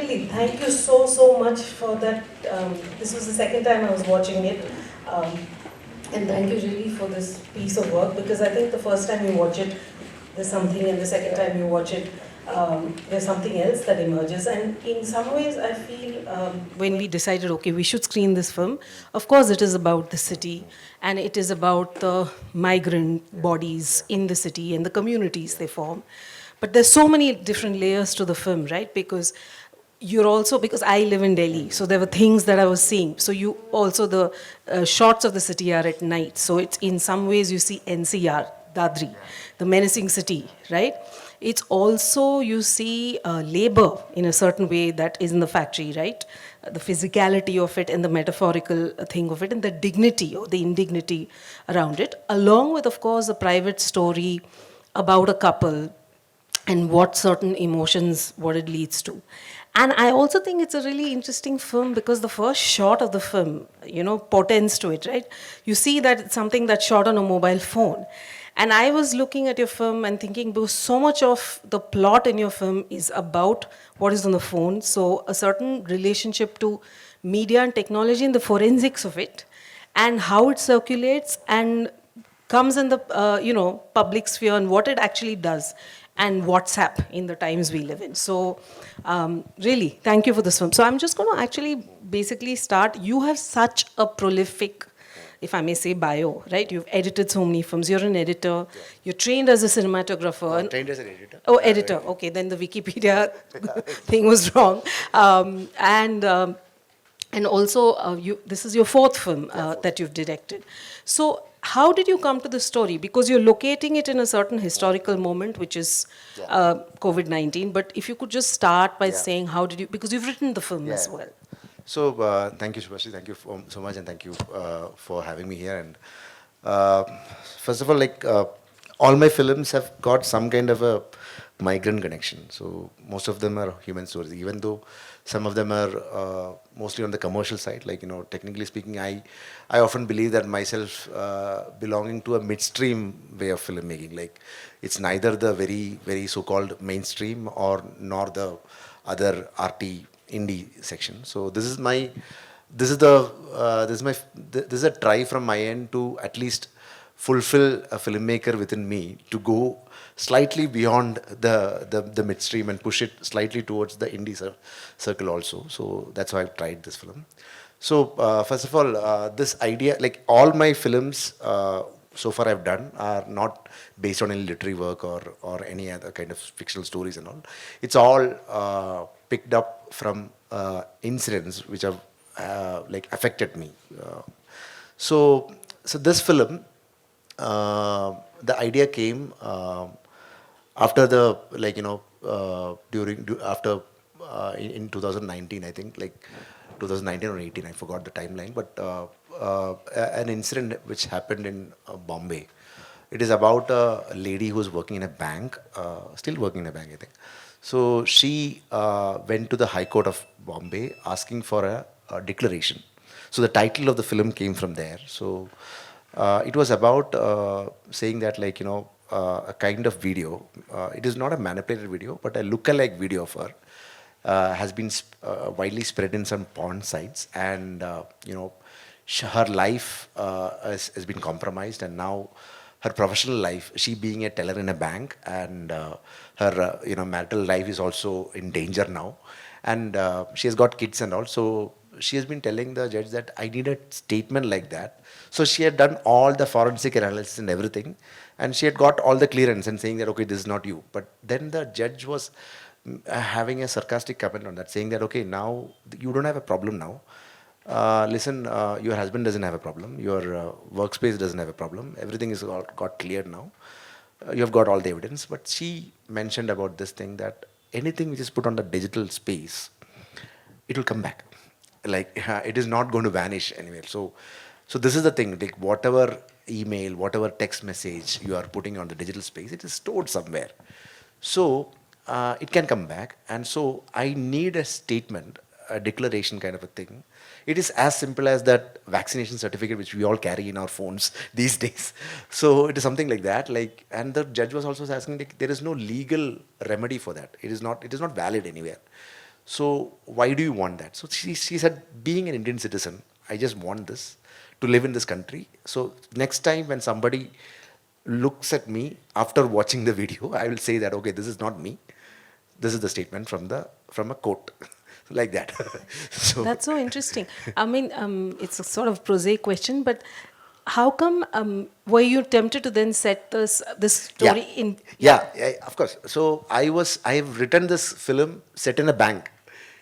Really, thank you so much for that. This was the second time I was watching it. Um, and thank you really for this piece of work, because I think the first time you watch it, there's something, and the second time you watch it, there's something else that emerges. And in some ways, I feel when we decided, okay, we should screen this film, of course, it is about the city, and it is about the migrant bodies in the city and the communities they form. But there's so many different layers to the film, right? Because you're also, because I live in Delhi, so there were things that I was seeing. So you also, the shots of the city are at night. So it's, in some ways you see NCR, Dadri, the menacing city, right? It's also, you see labor in a certain way that is in the factory, right? The physicality of it and the metaphorical thing of it and the dignity or the indignity around it, along with, of course, the private story about a couple and what certain emotions, what it leads to. And I also think it's a really interesting film because the first shot of the film, portends to it, right? You see that it's something that's shot on a mobile phone. And I was looking at your film and thinking, because so much of the plot in your film is about what is on the phone, so a certain relationship to media and technology and the forensics of it, and how it circulates and comes in the public sphere and what it actually does and WhatsApp in the times we live in. So really, thank you for this film. So I'm just going to actually basically start. You have such a prolific, if I may say, bio, right? You've edited so many films. You're an editor. You're trained as a cinematographer. Trained as an editor. Oh, editor. Okay, then the Wikipedia thing was wrong. And also, this is your fourth film that you've directed. So how did you come to the story? Because you're locating it in a certain historical moment, which is COVID-19. But if you could just start by saying, how did you, because you've written the film as well. So thank you, Subasri. Thank you so much, and thank you for having me here. And first of all, all my films have got some kind of a migrant connection. So most of them are human stories, even though some of them are mostly on the commercial side. Technically speaking, I often believe that myself belonging to a midstream way of filmmaking. Like, it's neither the very, very so-called mainstream or nor the other arty indie section. So this is a try from my end to at least fulfill a filmmaker within me to go slightly beyond the midstream and push it slightly towards the indie circle also. So that's why I've tried this film. So first of all, this idea, like all my films so far I've done, are not based on any literary work or any other kind of fictional stories and all. It's all picked up from incidents which have affected me. So this film, the idea came after the in 2019, I think, 2019 or 18, I forgot the timeline, but an incident which happened in Bombay. It is about a lady who's working in a bank, still working in a bank, I think. So she went to the High Court of Bombay asking for a declaration. So the title of the film came from there. So it was about saying that, a kind of video. It is not a manipulated video, but a lookalike video of her has been widely spread in some porn sites, and her life has been compromised, and now her professional life, she being a teller in a bank, and her marital life is also in danger now, and she has got kids and all. So she has been telling the judge that I need a statement like that. So she had done all the forensic analysis and everything, and she had got all the clearance and saying that, okay, this is not you. But then the judge was having a sarcastic comment on that, saying that, okay, now you don't have a problem now. Listen, your husband doesn't have a problem. Your workspace doesn't have a problem. Everything is got cleared now. You have got all the evidence. But she mentioned about this thing that anything which is put on the digital space, it will come back. It is not going to vanish anywhere. So this is the thing. Like, whatever email, whatever text message you are putting on the digital space, it is stored somewhere. So it can come back. And so I need a statement, a declaration kind of a thing. It is as simple as that vaccination certificate which we all carry in our phones these days. So it is something like that. And the judge was also asking, there is no legal remedy for that. It is not valid anywhere. So why do you want that? So she said, being an Indian citizen, I just want this to live in this country. So next time when somebody looks at me after watching the video, I will say that, okay, this is not me. This is the statement from a quote, like that. So That's so interesting. I mean, it's a sort of prosaic question, but how come were you tempted to then set this story in? Yeah, of course. So I have written this film set in a bank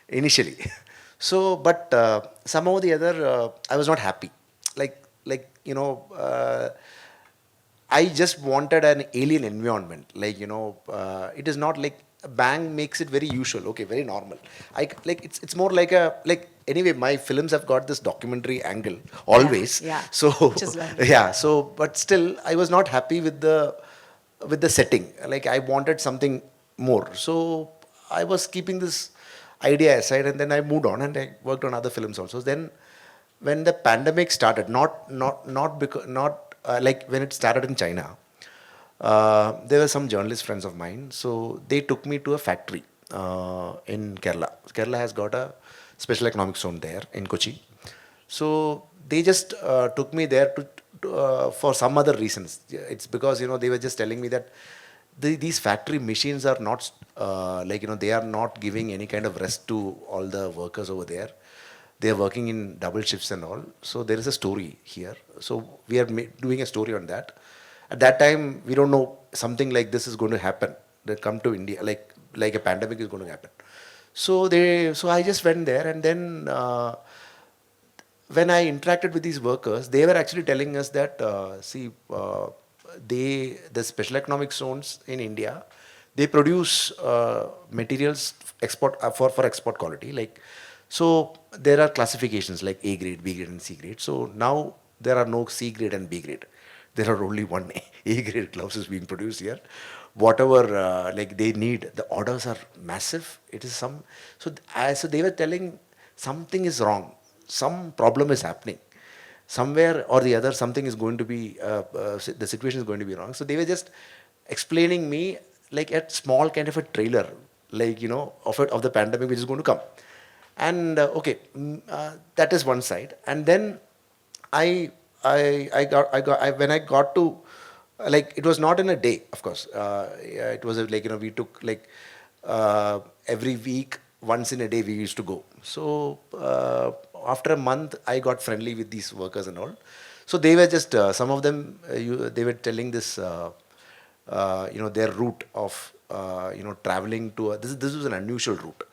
initially. So, but somehow or the other, I was not happy. Like I just wanted an alien environment. It is not like a bank makes it very usual. Okay, very normal. It's more like a like anyway. My films have got this documentary angle always. Yeah. So Which is wonderful. yeah. So but still, I was not happy with the setting. Like I wanted something more. So I was keeping this idea aside, and then I moved on and I worked on other films also. Then when the pandemic started, not because not like when it started in China, there were some journalist friends of mine. So they took me to a factory in Kerala. Kerala has got a special economic zone there in Kochi. So they just took me there for some other reasons. It's because they were just telling me that these factory machines are not they are not giving any kind of rest to all the workers over there. They are working in double shifts and all. So there is a story here. So we are doing a story on that. At that time, we don't know something like this is going to happen. They come to India, like a pandemic is going to happen. So I just went there, and then when I interacted with these workers, they were actually telling us that the special economic zones in India, they produce materials export for export quality. So there are classifications like A grade, B grade, and C grade. So now there are no C grade and B grade. There are only one A grade gloves is being produced here. Whatever they need, the orders are massive. It is some so they were telling something is wrong, some problem is happening somewhere or the other. Something is going to be the situation is going to be wrong. So they were just explaining me like a small kind of a trailer, of the pandemic which is going to come. And that is one side. And then when I got to, it was not in a day, of course. It was we took every week, once in a day we used to go. So after a month, I got friendly with these workers and all. So they were just some of them. They were telling this, their route of traveling to this was an unusual route.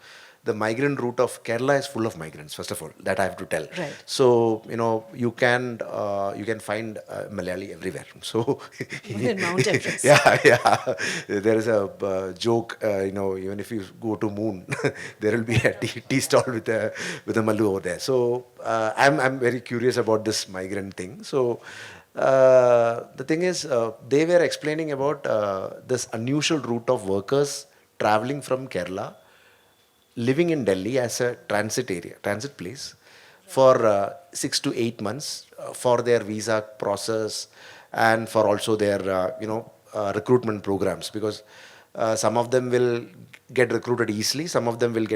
The migrant route of Kerala is full of migrants. First of all, that I have to tell. Right. So you can find Malayali everywhere. So Even in Mount Everest. yeah. There is a joke. Even if you go to Moon, there will be a tea stall with a Mallu over there. So I'm very curious about this migrant thing. So the thing is, they were explaining about this unusual route of workers traveling from Kerala, living in Delhi as a transit place for 6 to 8 months for their visa process and for also their recruitment programs, because some of them will get recruited easily, some of them will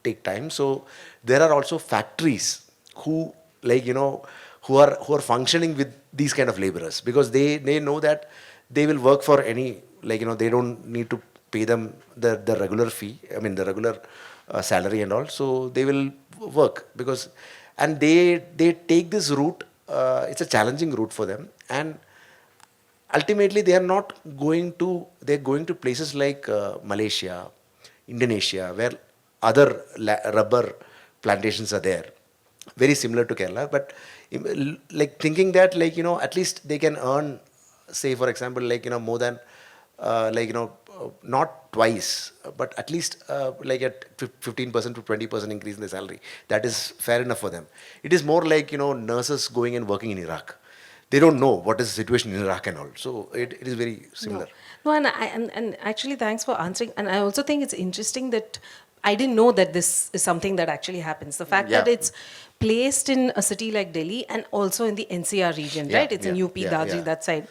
take time. So there are also factories who who are functioning with these kind of laborers, because they know that they will work for any they don't need to pay them the regular fee, the regular salary and all. So they will work and they take this route. It's a challenging route for them, and ultimately they're going to places like Malaysia, Indonesia, where other rubber plantations are there, very similar to Kerala, but thinking that at least they can earn, say for example, more than not twice, but at least at 15% to 20% increase in the salary. That is fair enough for them. It is more like nurses going and working in Iraq. They don't know what is the situation in Iraq and all. So it is very similar. No, and actually, thanks for answering. And I also think it's interesting that I didn't know that this is something that actually happens. The fact that it's placed in a city like Delhi and also in the NCR region, right? It's in UP, Dadri, that side.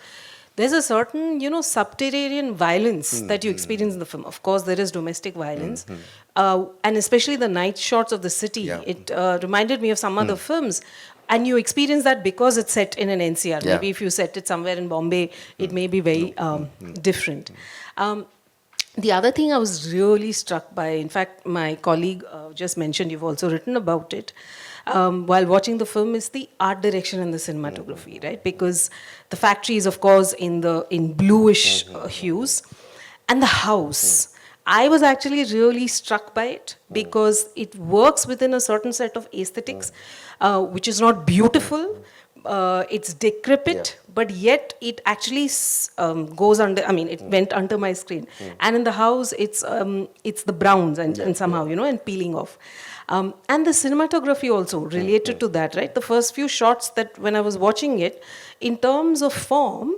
there's a certain, subterranean violence that you experience in the film. Of course, there is domestic violence, and especially the night shots of the city. Yeah. It reminded me of some other films. And you experience that because it's set in an NCR. Yeah. Maybe if you set it somewhere in Bombay, it may be very different. The other thing I was really struck by, in fact, my colleague just mentioned, you've also written about it, while watching the film, is the art direction and the cinematography, right? Because the factory is, of course, in bluish hues, and the house. I was actually really struck by it because it works within a certain set of aesthetics, which is not beautiful. It's decrepit, but yet it actually goes under. I mean, it went under my screen, and in the house, it's the browns and somehow and peeling off. And the cinematography also related to that, right? The first few shots that when I was watching it, in terms of form,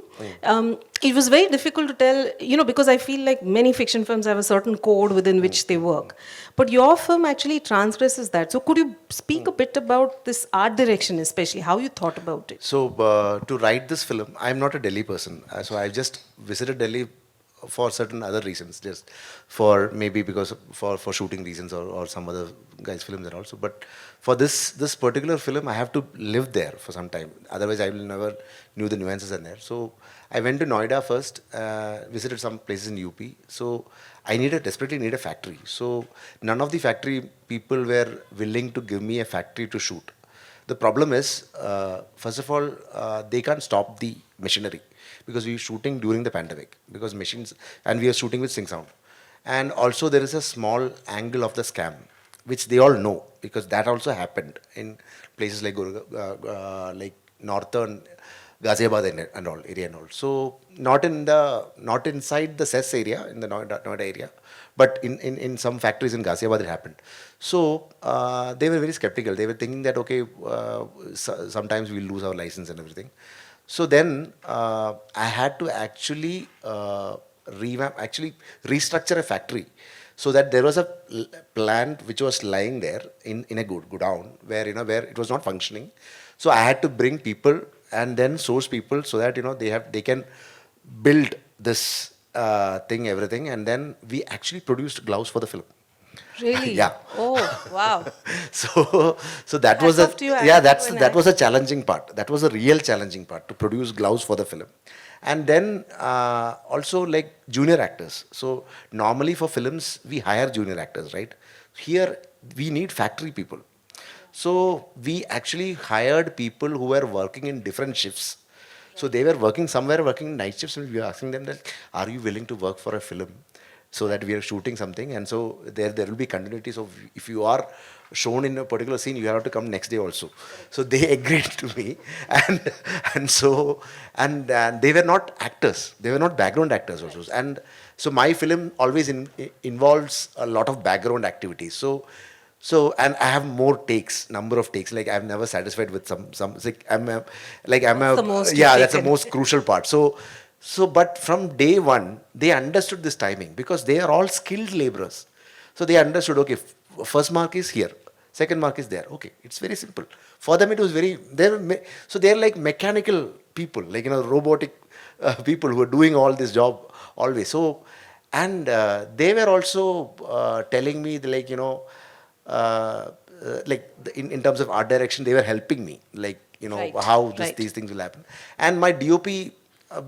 it was very difficult to tell, because I feel like many fiction films have a certain code within which they work. But your film actually transgresses that. So could you speak a bit about this art direction, especially how you thought about it? So to write this film, I'm not a Delhi person. So I've just visited Delhi for certain other reasons, just for maybe because for shooting reasons or some other guys' films and also. But for this particular film, I have to live there for some time. Otherwise, I will never knew the nuances in there. So I went to Noida first, visited some places in UP. So I desperately need a factory. So none of the factory people were willing to give me a factory to shoot. The problem is, first of all, they can't stop the machinery because we were shooting during the pandemic because machines, and we are shooting with Sync Sound. And also there is a small angle of the scam, which they all know because that also happened in places like like northern Ghaziabad and all area and all. So not inside the CES area in the Noida area, but in some factories in Ghaziabad it happened. So they were very skeptical. They were thinking that okay, sometimes we'll lose our license and everything. So then I had to actually restructure a factory so that there was a plant which was lying there in a godown where it was not functioning. So I had to bring people and then source people so that they can build this thing, everything, and then we actually produced gloves for the film. Really? Yeah. Oh, wow. So that was Hats off to you. that was a challenging part. That was a real challenging part to produce gloves for the film. And then also like junior actors. So normally for films we hire junior actors, right? Here we need factory people. So we actually hired people who were working in different shifts. So they were working night shifts, and we were asking them that, are you willing to work for a film? So that we are shooting something, and so there will be continuity. So if you are shown in a particular scene, you have to come next day also. So they agreed to me, and they were not actors. They were not background actors also. And so my film always involves a lot of background activities. So and I have more number of takes. Like I'm never satisfied with some. The most that's the most crucial part. So, but from day one, they understood this timing because they are all skilled laborers. So they understood, okay, first mark is here, second mark is there. Okay, it's very simple. For them, it was so they're like mechanical people, like, robotic people who are doing all this job always. So, and they were also telling me, like, in terms of art direction, they were helping me, like, Right, how right. these things will happen. And my DOP,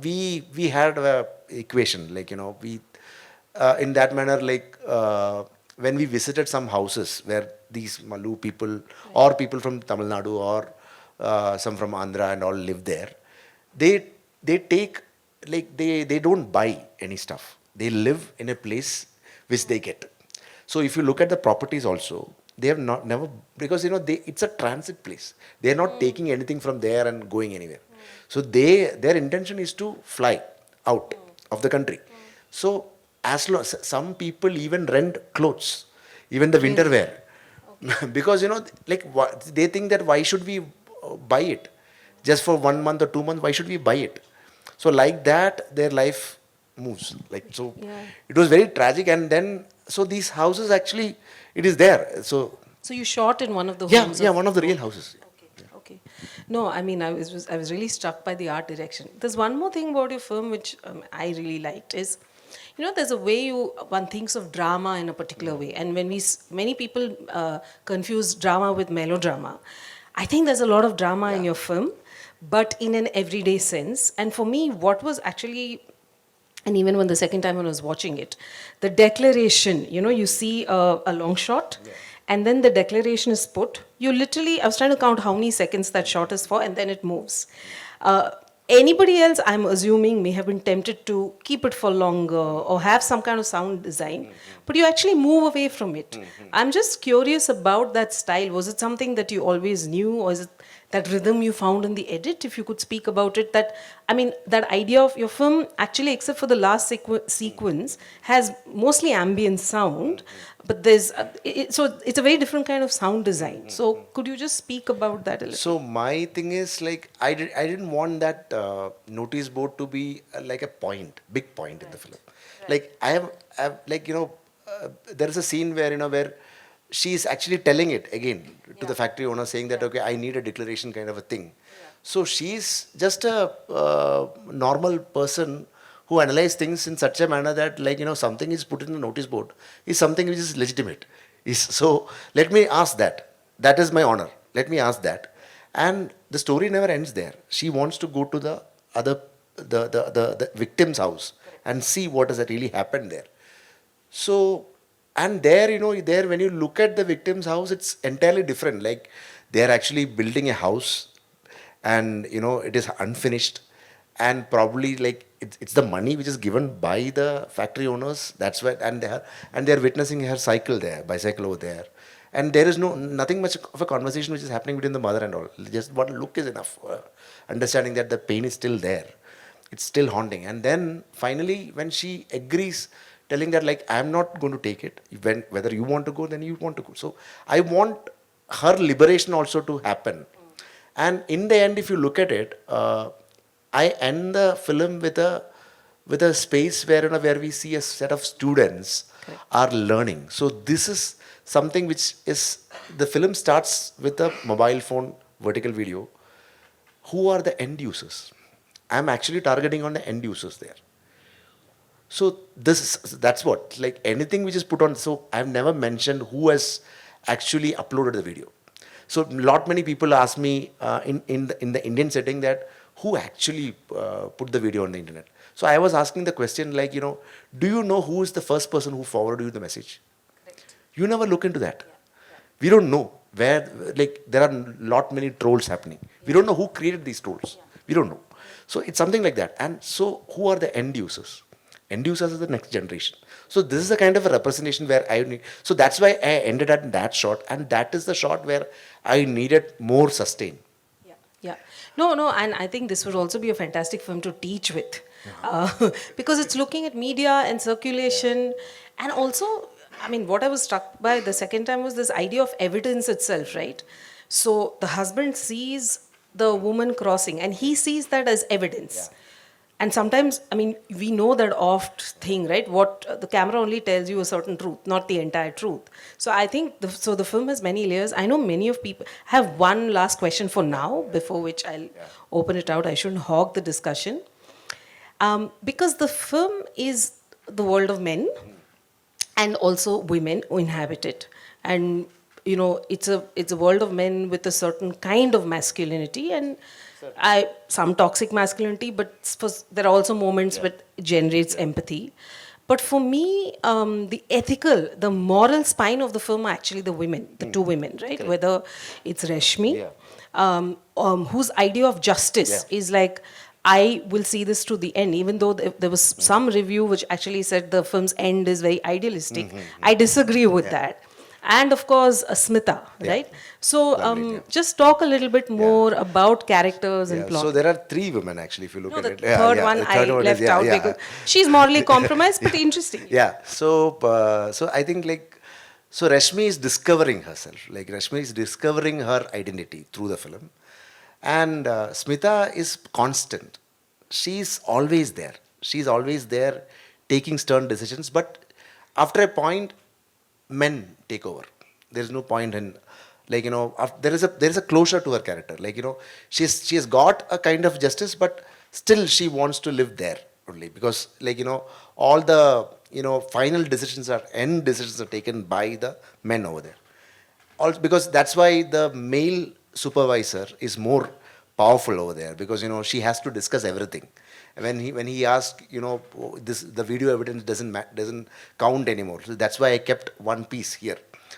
we had a equation, like, we in that manner, like when we visited some houses where these Malu people or people from Tamil Nadu or some from Andhra and all live there, they take, like, they don't buy any stuff. They live in a place which they get. So if you look at the properties also, they have never, because it's a transit place. They are not taking anything from there and going anywhere. So their intention is to fly out of the country. So some people even rent clothes, even the winter wear, because they think that why should we buy it just for 1 month or 2 months? Why should we buy it? So like that, their life moves. Like so, it was very tragic. And then so these houses actually it is there. So you shot in one of the yeah, homes. one of the real houses. Okay. No, I mean, I was really struck by the art direction. There's one more thing about your film which I really liked is, you know, there's a way one thinks of drama in a particular way, and when many people confuse drama with melodrama. I think there's a lot of drama in your film, but in an everyday sense. And for me, what was actually, and even when the second time when I was watching it, the declaration, you know, you see a long shot, and then the declaration is put. You literally, I was trying to count how many seconds that shot is for, and then it moves. Uh, Anybody else, I'm assuming, may have been tempted to keep it for longer or have some kind of sound design, but you actually move away from it. I'm just curious about that style. Was it something that you always knew, or is it that rhythm you found in the edit? If you could speak about it, that, I mean, that idea of your film, actually, except for the last sequence, has mostly ambient sound, but there's, so it's a very different kind of sound design. So could you just speak about that a little? So my thing is like I didn't want that notice board to be like a big point in the film. Like I have like there is a scene where where she's actually telling it again to the factory owner, saying that okay, I need a declaration kind of a thing. So she's just a normal person who analyze things in such a manner that like something is put in the notice board is something which is legitimate. So let me ask that. That is my honor. Let me ask that. And the story never ends there. She wants to go to the other the victim's house and see what has really happened there. So, and there, there when you look at the victim's house, it's entirely different. Like they are actually building a house, and it is unfinished, and probably like it's the money which is given by the factory owners. That's why, and they're witnessing her bicycle over there, and there is nothing much of a conversation which is happening between the mother and all. Just one look is enough for understanding that the pain is still there. It's still haunting. And then finally, when she agrees, telling that like I'm not going to take it. Whether you want to go, then you want to go. So I want her liberation also to happen. And in the end, if you look at it, I end the film with a space where we see a set of students are learning. So this is something which is, the film starts with a mobile phone vertical video. Who are the end users? I'm actually targeting on the end users there. So that's what, like anything which is put on. So I've never mentioned who has actually uploaded the video. So many people ask me in the Indian setting that who actually put the video on the internet. So I was asking the question like, do you know who is the first person who forwarded you the message? Correct. You never look into that. We don't know where, like there are many trolls happening. We don't know who created these trolls. We don't know. So it's something like that. And so who are the end users? End users are the next generation. So this is a kind of a representation where I need. So that's why I ended at that shot, and that is the shot where I needed more sustain. Yeah. No, and I think this would also be a fantastic film to teach with, because it's looking at media and circulation, and also, I mean, what I was struck by the second time was this idea of evidence itself, right? So the husband sees the woman crossing, and he sees that as evidence. And sometimes, I mean, we know that oft thing, right? What the camera only tells you a certain truth, not the entire truth. So I think, the film has many layers. I know many of people. I have one last question for now, before which I'll open it out. I shouldn't hog the discussion. Because the film is the world of men and also women who inhabit it. And, it's a world of men with a certain kind of masculinity and some toxic masculinity, but there are also moments where it generates empathy. But for me, the moral spine of the film are actually the women, the two women, right? Correct. Whether it's Rashmi, whose idea of justice is like, I will see this to the end, even though there was some review which actually said the film's end is very idealistic. I disagree with that. And of course, Smita, right? So just talk a little bit more about characters and plot. So there are three women actually, if you look at it. The third one I left out because she's morally compromised, but interesting. So I think so Rashmi is discovering herself. Like Rashmi is discovering her identity through the film. And Smita is constant. She's always there. She's always there taking stern decisions. But after a point, men take over. There's no point in Like, you know, there is a closure to her character. Like, you know, she has got a kind of justice, but still she wants to live there only, because, like, you know, all the, you know, final decisions are end decisions are taken by the men over there. Also, because that's why the male supervisor is more powerful over there, because, you know, she has to discuss everything. When he asked, you know, this the video evidence doesn't count anymore. So that's why I kept one piece here.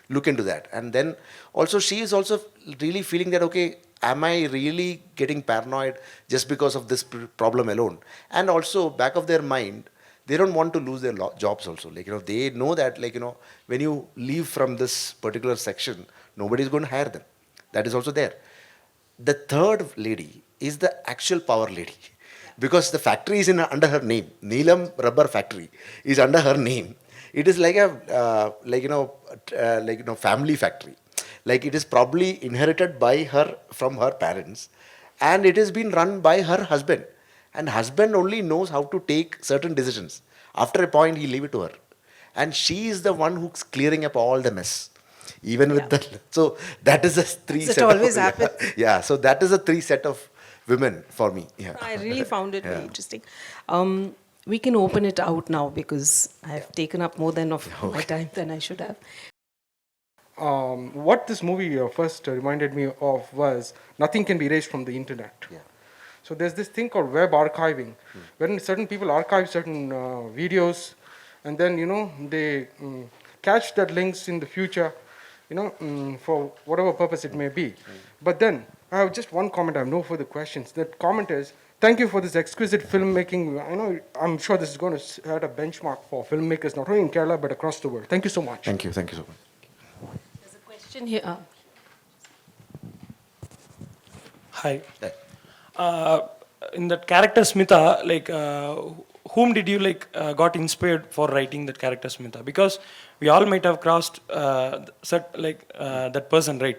Look into that. And then also she is also really feeling that, okay, am I really getting paranoid just because of this problem alone? And also back of their mind, they don't want to lose their jobs also. Like, you know, they know that, like, you know, when you leave from this particular section, nobody is going to hire them. That is also there. The third lady is the actual power lady, because the factory is under her name. Neelam Rubber Factory is under her name. It is like a family factory. Like, it is probably inherited by her from her parents, and it has been run by her husband. And husband only knows how to take certain decisions. After a point, he leave it to her, and she is the one who's clearing up all the mess. Even with the so that is a three Does it set always of, happen? yeah. So that is a three set of women for me. Yeah. I really found it very Yeah. interesting. We can open it out now because I've taken up more than of my time than I should have. What this movie first reminded me of was nothing can be erased from the internet. Yeah. So there's this thing called web archiving, wherein certain people archive certain videos, and then, you know, they catch that links in the future, you know, for whatever purpose it may be. But then I have just one comment. I have no further questions. That comment is, thank you for this exquisite filmmaking. I know, I'm sure this is going to set a benchmark for filmmakers not only in Kerala but across the world. Thank you so much. Thank you. Thank you so much. There's a question here. Hi. In that character Smita, like, whom did you got inspired for writing that character Smita? Because we all might have crossed that person, right?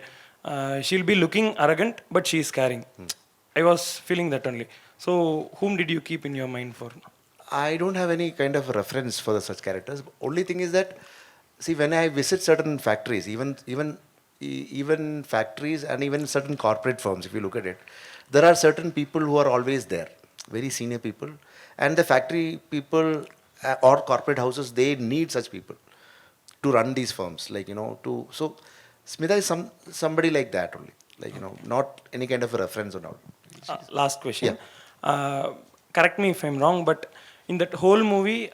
She'll be looking arrogant, but she is caring. I was feeling that only. So, whom did you keep in your mind for? I don't have any kind of reference for such characters. Only thing is that, see, when I visit certain factories, even factories and even certain corporate firms, if you look at it, there are certain people who are always there, very senior people, and the factory people or corporate houses, they need such people to run these firms, like, you know, so Smita is somebody like that only, like, you know, not any kind of a reference or not. Last question. Correct me if I'm wrong, but in that whole movie,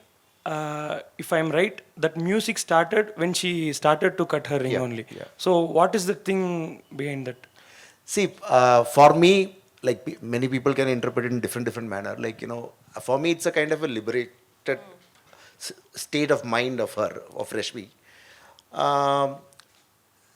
if I'm right, that music started when she started to cut her ring only. Yeah. So what is the thing behind that? See, for me, like, many people can interpret it in different manner. Like, you know, for me, it's a kind of a liberated state of mind of her, of Rashmi.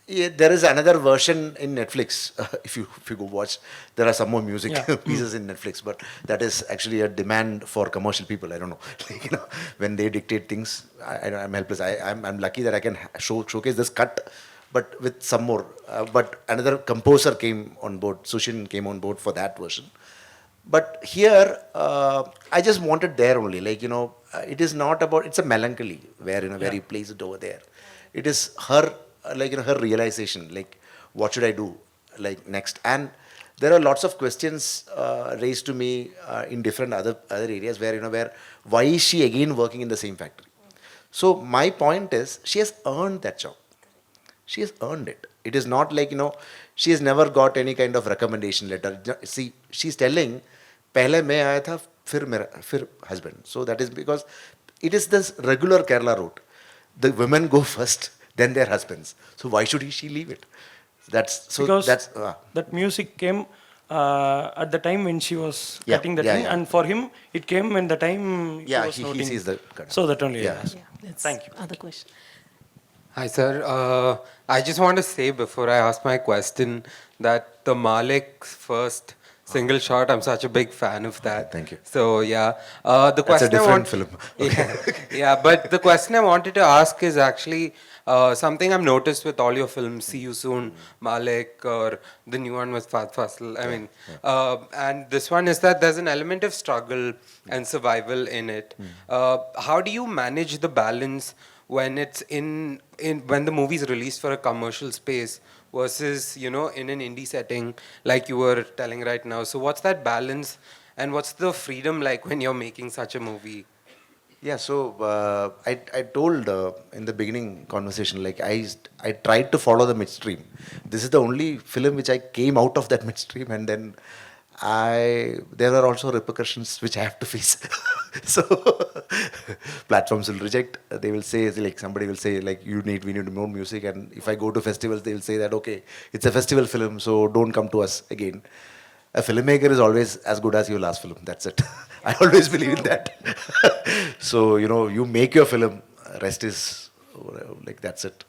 Yeah, there is another version in Netflix. If you go watch, there are some more music pieces in Netflix, but that is actually a demand for commercial people. I don't know, like, you know, when they dictate things, I'm helpless. I'm lucky that I can showcase this cut, but with some more. But another composer came on board. Sushin came on board for that version. But here, I just wanted there only, like, you know, it is not about. It's a melancholy where, you know, where he plays it over there. It is her. Like, you know, her realization, like, what should I do, like, next? And there are lots of questions raised to me in different other areas where, you know, why is she again working in the same factory? So my point is, she has earned that job. She has earned it. It is not like, you know, she has never got any kind of recommendation letter. See, she's telling, "Pehle main aaya tha, fir husband." So that is because it is this regular Kerala route. The women go first, then their husbands. So why should she leave it? Because that music came at the time when she was cutting the thing, and for him it came when the time he was noting. He sees the cut. So that only. Yeah. Thank you. Other question. Hi, sir. I just want to say before I ask my question that the Malik's first single shot, I'm such a big fan of that. Thank you. So, yeah. The question That's a different film. Yeah, but the question I wanted to ask is actually something I've noticed with all your films, See You Soon, Malik, or the new one with Fahd Fasal. I mean, and this one is that there's an element of struggle and survival in it. How do you manage the balance when it's in when the movie is released for a commercial space versus, you know, in an indie setting like you were telling right now. So what's that balance, and what's the freedom like when you're making such a movie? Yeah, so I told in the beginning conversation, like I tried to follow the midstream. This is the only film which I came out of that midstream, and then there are also repercussions which I have to face. So platforms will reject. They will say, like, somebody will say, like, we need more music, and if I go to festivals, they will say that, okay, it's a festival film, so don't come to us again. A filmmaker is always as good as your last film. That's it. I always believe in that. So, you make your film, rest is like, that's it.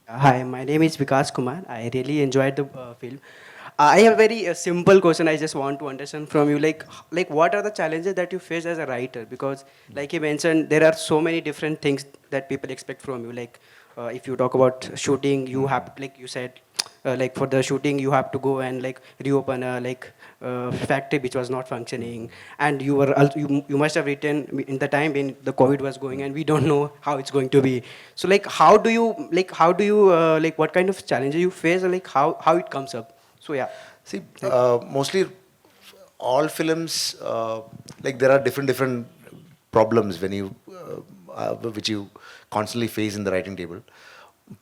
Hi, my name is Vikas Kumar. I really enjoyed the film. I have a very simple question. I just want to understand from you, like what are the challenges that you face as a writer? Because, like you mentioned, there are so many different things that people expect from you. Like, if you talk about shooting, you have, like you said, like for the shooting, you have to go and like reopen a factory which was not functioning, and you must have written in the time when the COVID was going, and we don't know how it's going to be. So like, how do you like what kind of challenges you face, or like how it comes up? So yeah. See, mostly all films, like, there are different problems when which you constantly face in the writing table.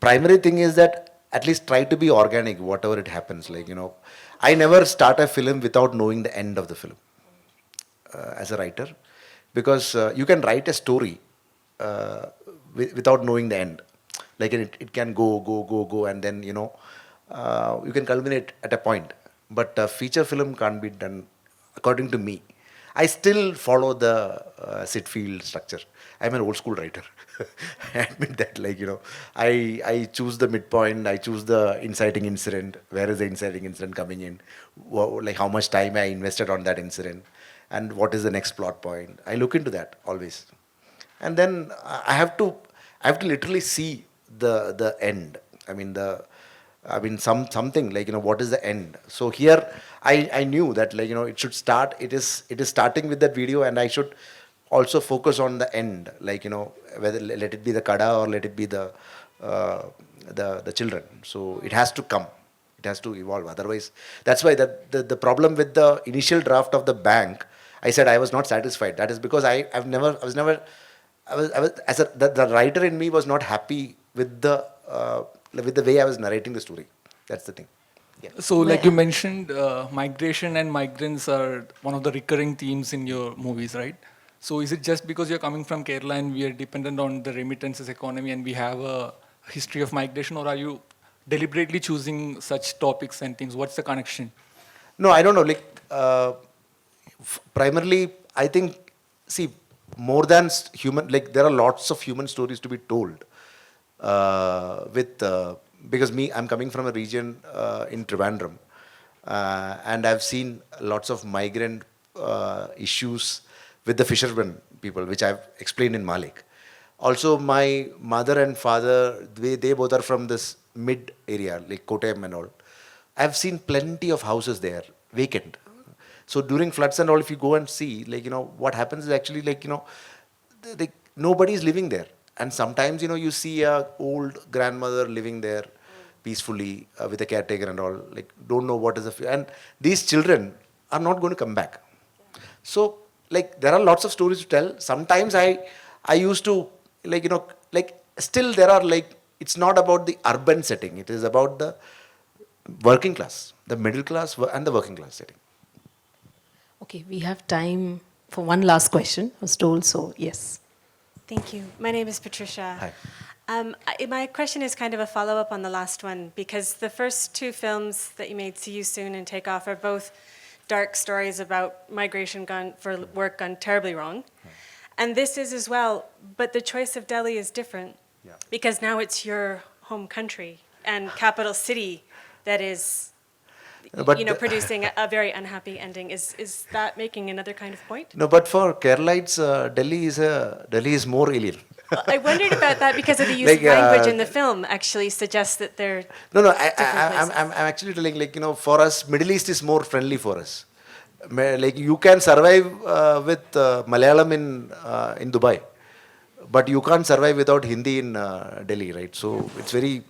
Primary thing is that at least try to be organic, whatever it happens. Like, I never start a film without knowing the end of the film as a writer, because you can write a story without knowing the end. Like, it can go, and then, you can culminate at a point. But a feature film can't be done, according to me. I still follow the Sitfield structure. I'm an old school writer. I admit that, like, I choose the midpoint, I choose the inciting incident. Where is the inciting incident coming in? Like, how much time I invested on that incident, and what is the next plot point? I look into that always, and then I have to literally see the end. Something like, what is the end? So here I knew that, like, it should start. It is starting with that video, and I should also focus on the end, like, whether let it be the kada or let it be the children. So it has to come. It has to evolve. Otherwise, that's why the problem with the initial draft of the bank, I said I was not satisfied. That is because the writer in me was not happy with the way I was narrating the story. That's the thing. Yeah. So, like you mentioned, migration and migrants are one of the recurring themes in your movies, right? So, is it just because you're coming from Kerala and we are dependent on the remittances economy and we have a history of migration, or are you deliberately choosing such topics and things? What's the connection? No, I don't know. Like, primarily, I think, see, more than human, like, there are lots of human stories to be told. Because I'm coming from a region in Trivandrum, and I've seen lots of migrant issues with the fishermen people, which I've explained in Malik. Also, my mother and father, they both are from this mid area, like Kottayam and all. I've seen plenty of houses there, vacant. So during floods and all, if you go and see, like, what happens is actually, like, nobody is living there. And sometimes, you see a old grandmother living there peacefully with a caretaker and all, like, don't know what is and these children are not going to come back. So, like, there are lots of stories to tell. Sometimes I used to, like, still there are, like, it's not about the urban setting. It is about the working class, the middle class and the working class setting. Okay, we have time for one last question, I was told, so yes. Thank you. My name is Patricia. Hi. My question is kind of a follow-up on the last one, because the first two films that you made, See You Soon and Take Off, are both dark stories about migration gone terribly wrong. And this is as well, but the choice of Delhi is different, because now it's your home country and capital city that is producing a very unhappy ending. Is that making another kind of point? No, but for Keralites, Delhi is more alien. I wondered about that because of the use of language in the film actually suggests that they're I'm actually telling, like, for us, Middle East is more friendly for us. Like, you can survive with Malayalam in Dubai. But you can't survive without Hindi in Delhi, right? So it's very,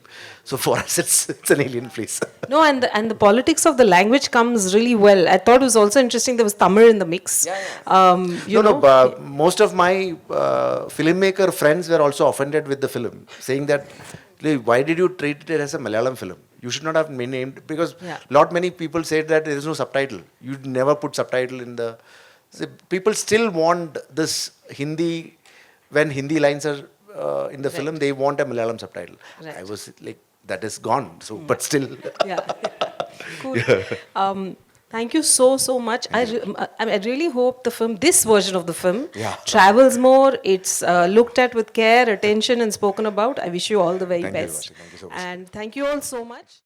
so for us it's an alien place. No, and the politics of the language comes really well. I thought it was also interesting there was Tamil in the mix. Most of my filmmaker friends were also offended with the film, saying that, why did you treat it as a Malayalam film? You should not have been named, because many people said that there is no subtitle. You never put subtitle in the. So people still want this Hindi, when Hindi lines are in the film, they want a Malayalam subtitle. Right. I was like, that is gone. So, but still. Yeah. Cool. Thank you so much. I really hope the film, this version of the film, travels more. It's looked at with care, attention, and spoken about. I wish you all the very best. Thank you so much. And thank you all so much.